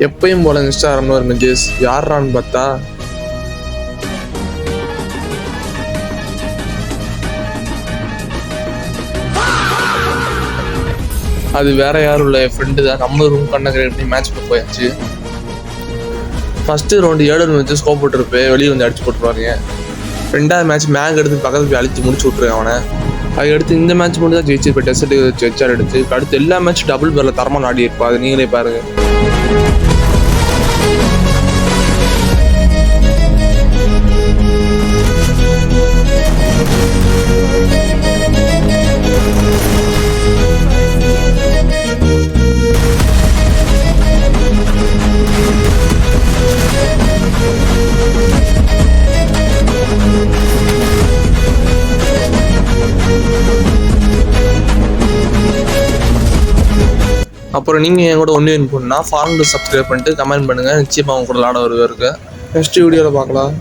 எப்பயும் போல இன்ஸ்டாகிராம்ல ஒரு மெசேஜ், யாரான்னு பார்த்தா அது வேற யாரும் இல்லை, என் ஃப்ரெண்டு தான். நம்ம ரூம் கண்ணை கிரியேட் பண்ணி மேட்ச் போயாச்சு. ஃபர்ஸ்ட் ரவுண்டு 7 வச்சு ஸ்கோப் போட்டுருப்பேன், வெளியே வந்து அடிச்சு போட்டுருவாங்க. 2வது மேட்ச் மேக் எடுத்து பக்கத்துல போய் அழிச்சு முடிச்சு விட்ருவேன் அவனை. அதுக்கடுத்து இந்த மேட்ச் மட்டும் தான் ஜெயிச்சு, இப்போ டெஸ்ட் ஹெச்ஆர் எடுத்து அடுத்து எல்லா மேட்ச் டபுள் பேரில் தரமாக நாடி இருப்பா. அது நீங்களே பாருங்க. அப்புறம் நீங்கள் என் கூட ஒன்று வேணும் பண்ணால் ஃபார்முக்கு சப்ஸ்கிரைப் பண்ணிட்டு கமெண்ட் பண்ணுங்கள். நிச்சயமாக அவங்க கூட விளாட வருவாருக்கு. நெக்ஸ்ட் வீடியோவில் பார்க்கலாம்.